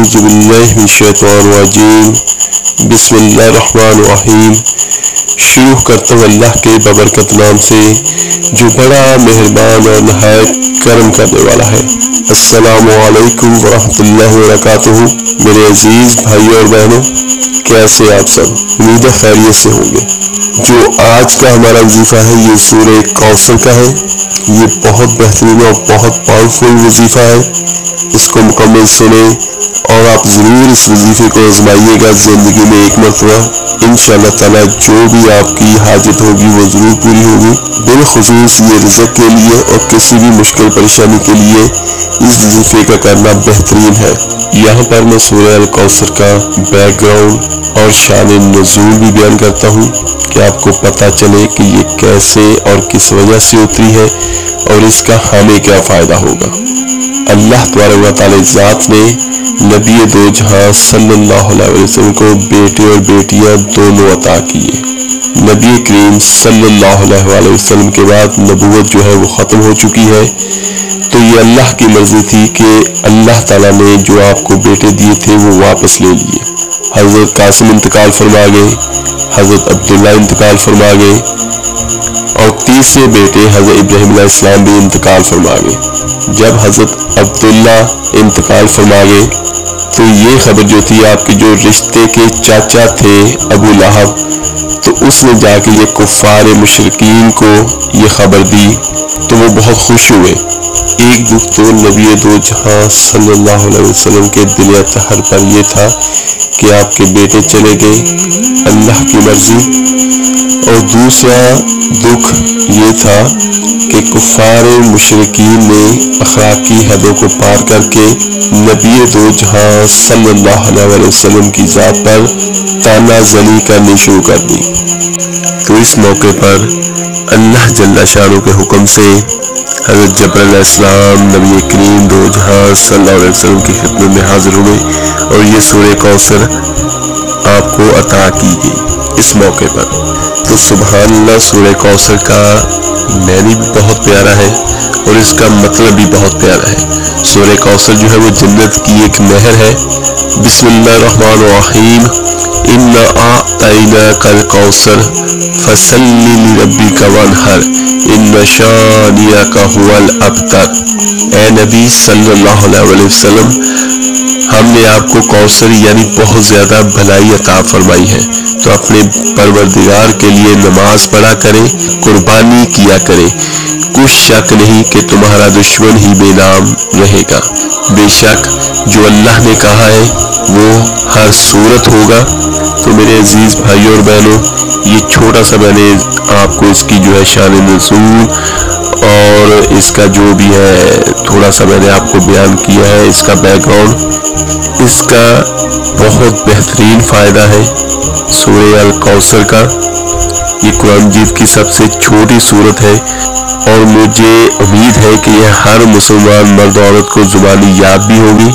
اعوذ باللہ من الشیطان الرجیم بسم اللہ الرحمن الرحیم۔ شروع کرتا ہوں اللہ کے بابرکت نام سے جو بڑا مہربان اور نہایت کرم کرنے والا ہے۔ السلام علیکم ورحمۃ اللہ وبرکاتہ۔ میرے عزیز بھائی اور بہنوں، کیسے آپ سب؟ امید ہے خیریت سے ہوں گے۔ جو آج کا ہمارا وظیفہ ہے یہ سورہ کوثر کا ہے۔ یہ بہت بہترین اور بہت پاورفل وظیفہ ہے، اس کو مکمل سنیں اور آپ ضرور اس وظیفے کو آزمائیے گا زندگی میں ایک مرتبہ۔ انشاءاللہ تعالی جو بھی آپ کی حاجت ہوگی وہ ضرور پوری ہوگی۔ بالخصوص یہ رزق کے لیے اور کسی بھی مشکل پریشانی کے لیے اس وظیفے کا کرنا بہترین ہے۔ یہاں پر میں سورہ کوثر کا بیک گراؤنڈ اور شان نزول بھی بیان کرتا ہوں کہ آپ کو پتہ چلے کہ یہ کیسے اور کس وجہ سے اتری ہے اور اس کا ہمیں کیا فائدہ ہوگا۔ اللہ تبارک و تعالی ذات نے نبی دو جہاں صلی اللہ علیہ وسلم کو بیٹے اور بیٹیاں دونوں عطا کیے۔ نبی کریم صلی اللہ علیہ وسلم کے بعد نبوت جو ہے وہ ختم ہو چکی ہے، تو یہ اللہ کی مرضی تھی کہ اللہ تعالیٰ نے جو آپ کو بیٹے دیے تھے وہ واپس لے لیے۔ حضرت قاسم انتقال فرما گئے، حضرت عبداللہ انتقال فرما گئے اور تیسرے بیٹے حضرت ابراہیم علیہ السلام بھی انتقال فرما گئے۔ جب حضرت عبداللہ انتقال فرما گئے تو یہ خبر جو تھی آپ کے جو رشتے کے چاچا تھے ابو لہب، تو اس نے جا کے یہ کفار مشرکین کو یہ خبر دی تو وہ بہت خوش ہوئے۔ ایک دکھ تو نبی دو جہاں صلی اللہ علیہ وسلم کے دل اطہر پر یہ تھا کہ آپ کے بیٹے چلے گئے، اللہ کی مرضی، اور دوسرا دکھ یہ تھا کہ کفار مشرکین نے اخلاقی حدوں کو پار کر کے نبی دو جہاں صلی اللہ علیہ وسلم کی ذات پر تانا زنی کرنی شروع کر دی۔ تو اس موقع پر اللہ جل شانہ کے حکم سے حضرت جبرائیل علیہ السلام نبی کریم دو جہاں صلی اللہ علیہ وسلم کی خدمت میں حاضر ہوئے اور یہ سورہ کوثر آپ کو عطا کی گئی اس موقع پر۔ تو سبحان اللہ، سورہ کوثر کا معنی بھی بہت پیارا ہے اور اس کا مطلب بھی بہت پیارا ہے۔ سورہ کوثر جو ہے وہ جنت کی ایک نہر ہے۔ بسم اللہ الرحمن الرحیم، انا اعطیناک الکوثر فصل لربک وانحر ان شانئک ھو الابتر۔ اے نبی صلی اللہ علیہ وسلم، ہم نے آپ کو کوثر یعنی بہت زیادہ بھلائی عطا فرمائی ہے، تو اپنے پروردگار کے لیے نماز پڑھا کریں، قربانی کیا کریں، کچھ شک نہیں کہ تمہارا دشمن ہی بے نام رہے گا۔ بے شک جو اللہ نے کہا ہے وہ ہر صورت ہوگا۔ تو میرے عزیز بھائیوں اور بہنوں، یہ چھوٹا سا میں نے آپ کو اس کی جو ہے شان نزول اور اس کا جو بھی ہے تھوڑا سا میں نے آپ کو بیان کیا ہے، اس کا بیک گراؤنڈ، اس کا بہت بہترین فائدہ ہے سورہ کوثر کا۔ یہ قرآن مجید کی سب سے چھوٹی سورت ہے اور مجھے امید ہے کہ یہ ہر مسلمان مرد عورت کو زبانی یاد بھی ہوگی۔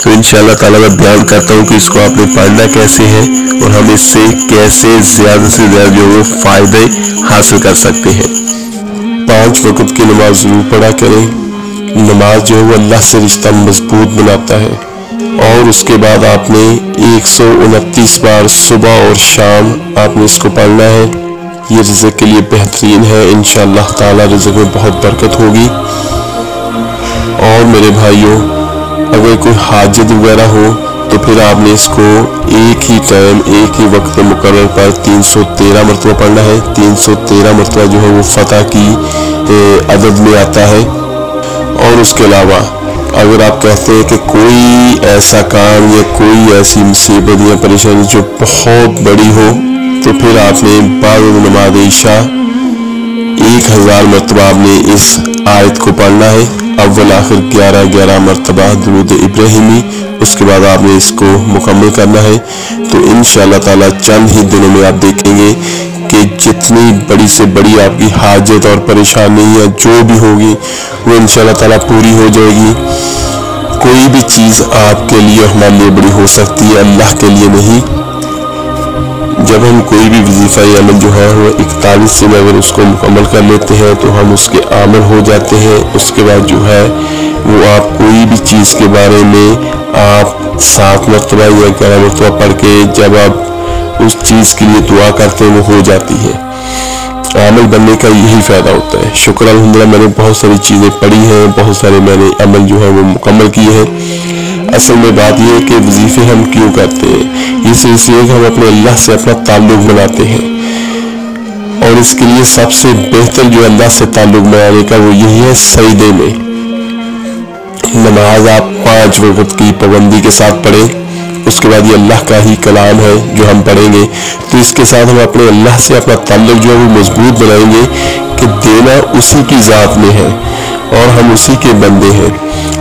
تو انشاءاللہ تعالیٰ میں بیان کرتا ہوں کہ اس کو آپ نے پڑھنا کیسے ہے اور ہم اس سے کیسے زیادہ سے زیادہ جو وہ فائدے حاصل کر سکتے ہیں۔ 5 وقت کی نماز ضرور پڑھا کریں۔ نماز جو ہے وہ اللہ سے رشتہ مضبوط بناتا ہے، اور اس کے بعد آپ نے 129 بار صبح اور شام آپ نے اس کو پڑھنا ہے۔ یہ رزق کے لیے بہترین ہے، انشاءاللہ تعالی رزق میں بہت برکت ہوگی۔ اور میرے بھائیوں، اگر کوئی حاجت وغیرہ ہو تو پھر آپ نے اس کو ایک ہی ٹائم ایک ہی وقت مقرر پر 313 مرتبہ پڑھنا ہے۔ 313 مرتبہ جو ہے وہ فتح کی عدد میں آتا ہے۔ اور اس کے علاوہ اگر آپ کہتے ہیں کہ کوئی ایسا کام یا کوئی ایسی مصیبت یا پریشانی جو بہت بڑی ہو، تو پھر آپ نے بعد نماز عشاء 1000 مرتبہ آپ نے اس آیت کو پڑھنا ہے، اول آخر 11 مرتبہ درود ابراہیمی، اس کے بعد آپ نے اس کو مکمل کرنا ہے۔ تو انشاءاللہ تعالی چند ہی دنوں میں آپ دیکھیں گے کہ جتنی بڑی سے بڑی آپ کی حاجت اور پریشانی یا جو بھی ہوگی وہ انشاءاللہ تعالی پوری ہو جائے گی۔ کوئی بھی چیز آپ کے لیے ہمارے لیے بڑی ہو سکتی ہے، اللہ کے لیے نہیں۔ جب ہم کوئی بھی وظیفہ یا عمل جو ہے وہ 41 سے اگر اس کو مکمل کر لیتے ہیں تو ہم اس کے عامل ہو جاتے ہیں۔ اس کے بعد جو ہے وہ آپ کوئی بھی چیز کے بارے میں آپ 7 مرتبہ یا 11 مرتبہ پڑھ کے جب آپ اس چیز کے لیے دعا کرتے ہیں وہ ہو جاتی ہے۔ عامل بننے کا یہی فائدہ ہوتا ہے۔ شکر الحمدللہ میں نے بہت ساری چیزیں پڑھی ہیں، بہت سارے میں نے عمل جو ہے وہ مکمل کیے ہیں۔ اصل میں بات یہ ہے کہ وظیفے ہم کیوں کرتے ہیں، یہ سلسلے کہ ہم اپنے اللہ سے اپنا تعلق بناتے ہیں، اور اس کے لیے سب سے بہتر جو اللہ سے تعلق بنانے کا وہ یہی ہے سجدے میں۔ نماز آپ 5 وقت کی پابندی کے ساتھ پڑھیں، اس کے بعد یہ اللہ کا ہی کلام ہے جو ہم پڑھیں گے، تو اس کے ساتھ ہم اپنے اللہ سے اپنا تعلق جو ہے وہ مضبوط بنائیں گے کہ دینا اسی کی ذات میں ہے اور ہم اسی کے بندے ہیں۔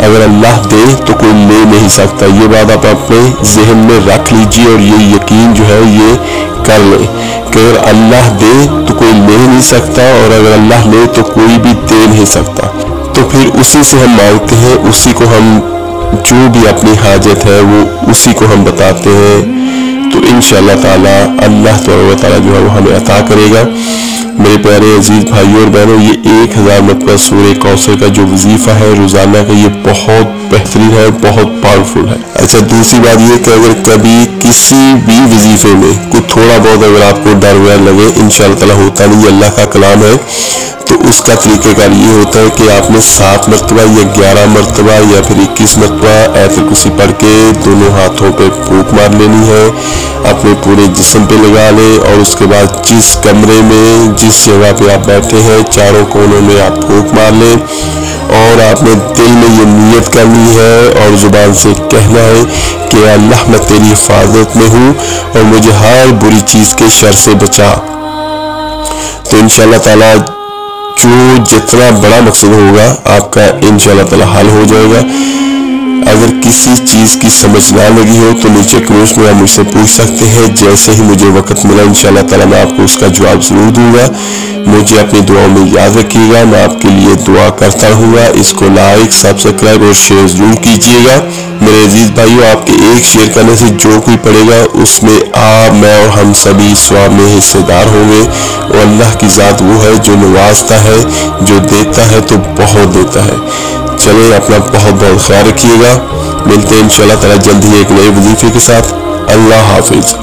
اگر اللہ دے تو کوئی لے نہیں سکتا، یہ بات آپ اپنے ذہن میں رکھ لیجئے اور یہ یقین جو ہے یہ کر لیں کہ اگر اللہ دے تو کوئی لے نہیں سکتا، اور اگر اللہ لے تو کوئی بھی دے نہیں سکتا۔ تو پھر اسی سے ہم مانگتے ہیں، اسی کو ہم جو بھی اپنی حاجت ہے وہ اسی کو ہم بتاتے ہیں، تو انشاءاللہ تعالی اللہ تعالیٰ جو ہے وہ ہمیں عطا کرے گا۔ میرے پیارے عزیز بھائیوں اور بہنوں، یہ 1000 مرتبہ سورہ کوثر کا جو وظیفہ ہے روزانہ کا، یہ بہت بہترین ہے، بہت پاورفل ہے۔ اچھا، دوسری بات یہ کہ اگر کبھی کسی بھی وظیفے میں کوئی تھوڑا بہت اگر آپ کو ڈر وغیرہ لگے، انشاءاللہ تعالیٰ ہوتا نہیں، یہ اللہ کا کلام ہے، تو اس کا طریقہ کار یہ ہوتا ہے کہ آپ نے 7 مرتبہ یا 11 مرتبہ یا پھر 21 مرتبہ آیت الکرسی پڑھ کے دونوں ہاتھوں پہ پھونک مار لینی ہے، اپنے پورے جسم پہ لگا لیں، اور اس کے بعد جس کمرے میں جس جگہ پہ آپ بیٹھے ہیں چاروں کونوں میں آپ پھونک مار لیں، اور آپ نے دل میں یہ نیت کرنی ہے اور زبان سے کہنا ہے کہ اللہ میں تیری حفاظت میں ہوں اور مجھے ہر بری چیز کے شر سے بچا۔ تو انشاءاللہ تعالیٰ جو جتنا بڑا مقصد ہوگا آپ کا انشاءاللہ تعالیٰ حل ہو جائے گا۔ اگر کسی چیز کی سمجھ نہ لگی ہو تو نیچے کمنٹس میں آپ مجھ سے پوچھ سکتے ہیں، جیسے ہی مجھے وقت ملا انشاءاللہ تعالیٰ میں آپ کو اس کا جواب ضرور دوں گا۔ مجھے اپنی دعاؤں میں یاد رکھیے گا، میں آپ کے لیے دعا کرتا ہوں گا۔ اس کو لائک، سبسکرائب اور شیئر ضرور کیجیے گا۔ میرے عزیز بھائیو، آپ کے ایک شیئر کرنے سے جو کوئی پڑھے گا اس میں آپ، میں اور ہم سبھی ثواب میں حصے دار ہوں گے، اور اللہ کی ذات وہ ہے جو نوازتا ہے، جو دیتا ہے تو بہت دیتا ہے۔ چلیں، اپنا بہت بہت خیال رکھیے گا، ملتے ہیں انشاءاللہ تعالیٰ جلد ہی ایک نئے وظیفے کے ساتھ۔ اللہ حافظ۔